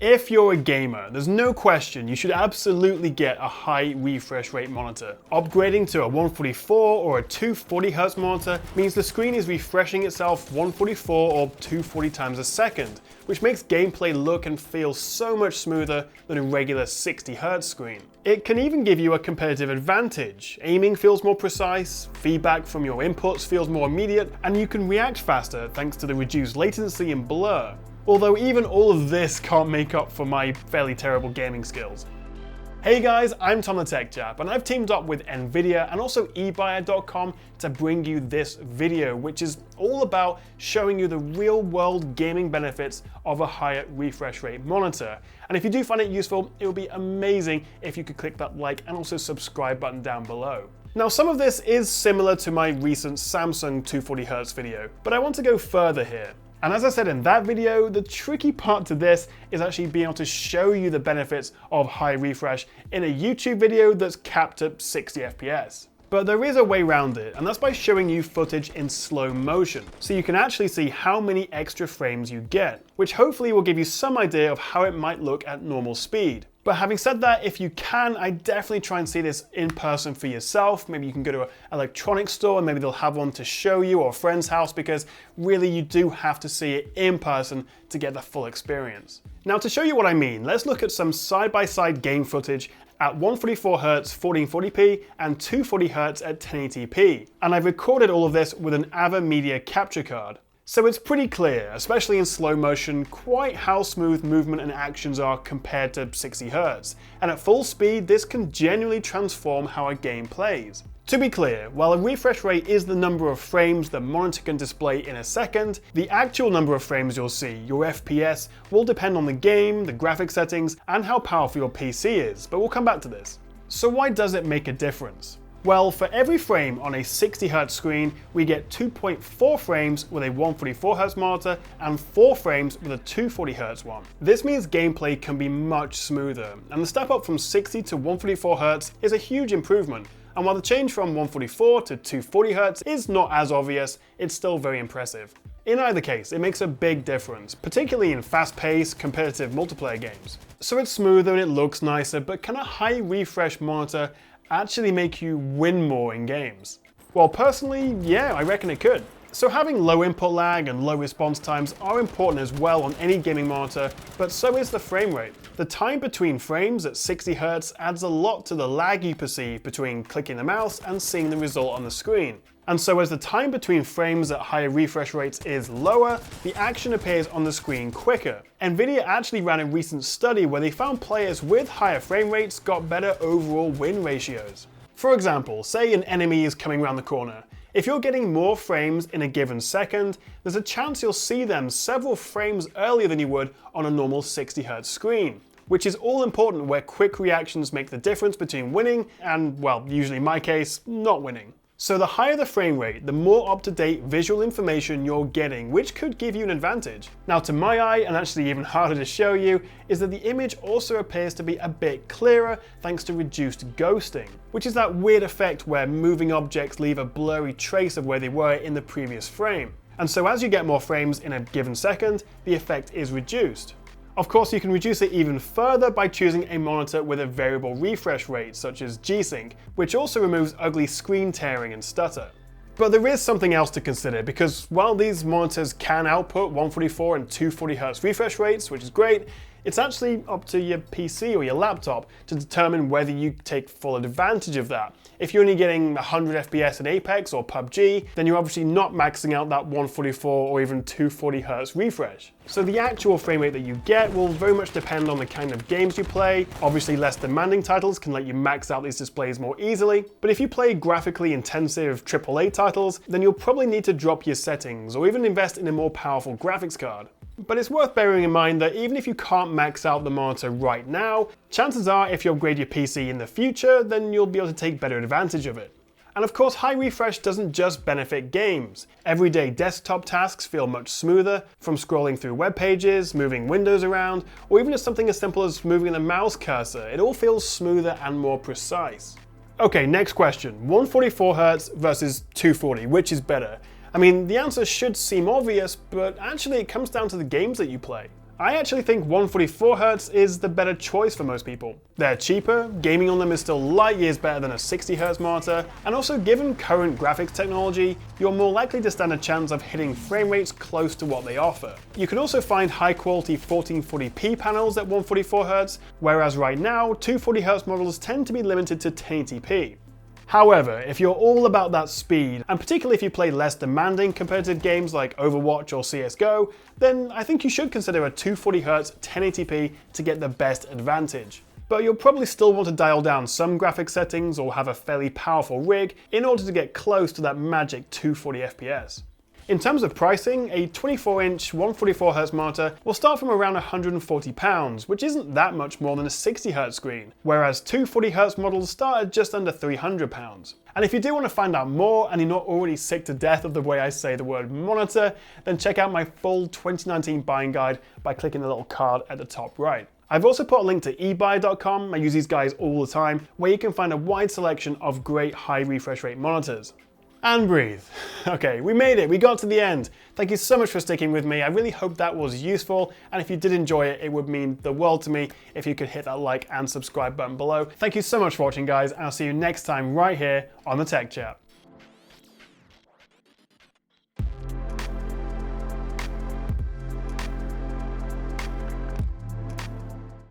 If you're a gamer, there's no question you should absolutely get a high refresh rate monitor. Upgrading to a 144 or a 240Hz monitor means the screen is refreshing itself 144 or 240 times a second, which makes gameplay look and feel so much smoother than a regular 60Hz screen. It can even give you a competitive advantage. Aiming feels more precise, feedback from your inputs feels more immediate, and you can react faster thanks to the reduced latency and blur. Although even all of this can't make up for my fairly terrible gaming skills. Hey guys, I'm Tom the Tech Chap, and I've teamed up with Nvidia and also eBuyer.com to bring you this video, which is all about showing you the real-world gaming benefits of a higher refresh rate monitor. And if you do find it useful, it would be amazing if you could click that like and also subscribe button down below. Now, some of this is similar to my recent Samsung 240Hz video, but I want to go further here. And as I said in that video, the tricky part to this is actually being able to show you the benefits of high refresh in a YouTube video that's capped at 60 FPS. But there is a way around it, and that's by showing you footage in slow motion, so you can actually see how many extra frames you get, which hopefully will give you some idea of how it might look at normal speed. But having said that, if you can, I definitely try and see this in person for yourself. Maybe you can go to an electronics store and maybe they'll have one to show you, or a friend's house, because really you do have to see it in person to get the full experience. Now, to show you what I mean, let's look at some side-by-side game footage at 144Hz 1440p and 240Hz at 1080p. And I've recorded all of this with an AVerMedia capture card. So it's pretty clear, especially in slow motion, quite how smooth movement and actions are compared to 60Hz. And at full speed, this can genuinely transform how a game plays. To be clear, while a refresh rate is the number of frames the monitor can display in a second, the actual number of frames you'll see, your FPS, will depend on the game, the graphic settings, and how powerful your PC is, but we'll come back to this. So why does it make a difference? Well, for every frame on a 60Hz screen, we get 2.4 frames with a 144Hz monitor and 4 frames with a 240Hz one. This means gameplay can be much smoother, and the step up from 60 to 144Hz is a huge improvement. And while the change from 144 to 240Hz is not as obvious, it's still very impressive. In either case, it makes a big difference, particularly in fast-paced, competitive multiplayer games. So it's smoother and it looks nicer, but can a high refresh monitor actually make you win more in games? Well, personally, yeah, I reckon it could. So having low input lag and low response times are important as well on any gaming monitor, but so is the frame rate. The time between frames at 60Hz adds a lot to the lag you perceive between clicking the mouse and seeing the result on the screen. And so as the time between frames at higher refresh rates is lower, the action appears on the screen quicker. Nvidia actually ran a recent study where they found players with higher frame rates got better overall win ratios. For example, say an enemy is coming around the corner. If you're getting more frames in a given second, there's a chance you'll see them several frames earlier than you would on a normal 60Hz screen, which is all important where quick reactions make the difference between winning and, well, usually in my case, not winning. So the higher the frame rate, the more up-to-date visual information you're getting, which could give you an advantage. Now, to my eye, and actually even harder to show you, is that the image also appears to be a bit clearer thanks to reduced ghosting, which is that weird effect where moving objects leave a blurry trace of where they were in the previous frame. And so as you get more frames in a given second, the effect is reduced. Of course, you can reduce it even further by choosing a monitor with a variable refresh rate, such as G-Sync, which also removes ugly screen tearing and stutter. But there is something else to consider, because while these monitors can output 144 and 240Hz refresh rates, which is great, it's actually up to your PC or your laptop to determine whether you take full advantage of that. If you're only getting 100 FPS in Apex or PUBG, then you're obviously not maxing out that 144 or even 240Hz refresh. So the actual frame rate that you get will very much depend on the kind of games you play. Obviously, less demanding titles can let you max out these displays more easily, but if you play graphically intensive AAA titles, then you'll probably need to drop your settings or even invest in a more powerful graphics card. But it's worth bearing in mind that even if you can't max out the monitor right now, chances are if you upgrade your PC in the future, then you'll be able to take better advantage of it. And of course, high refresh doesn't just benefit games. Everyday desktop tasks feel much smoother, from scrolling through web pages, moving windows around, or even just something as simple as moving the mouse cursor. It all feels smoother and more precise. Okay, next question. 144Hz versus 240, which is better? I mean, the answer should seem obvious, but actually it comes down to the games that you play. I actually think 144Hz is the better choice for most people. They're cheaper, gaming on them is still light years better than a 60Hz monitor, and also given current graphics technology, you're more likely to stand a chance of hitting frame rates close to what they offer. You can also find high quality 1440p panels at 144Hz, whereas right now, 240Hz models tend to be limited to 1080p. However, if you're all about that speed, and particularly if you play less demanding competitive games like Overwatch or CSGO, then I think you should consider a 240Hz 1080p to get the best advantage. But you'll probably still want to dial down some graphics settings or have a fairly powerful rig in order to get close to that magic 240 FPS. In terms of pricing, a 24-inch 144Hz monitor will start from around £140, which isn't that much more than a 60Hz screen, whereas 240Hz models start at just under £300. And if you do want to find out more and you're not already sick to death of the way I say the word monitor, then check out my full 2019 buying guide by clicking the little card at the top right. I've also put a link to eBuy.com, I use these guys all the time, where you can find a wide selection of great high refresh rate monitors. And breathe. Okay, we made it, we got to the end. Thank you so much for sticking with me. I really hope that was useful, and if you did enjoy it, it would mean the world to me if you could hit that like and subscribe button below. Thank you so much for watching, guys, and I'll see you next time right here on the Tech Chap.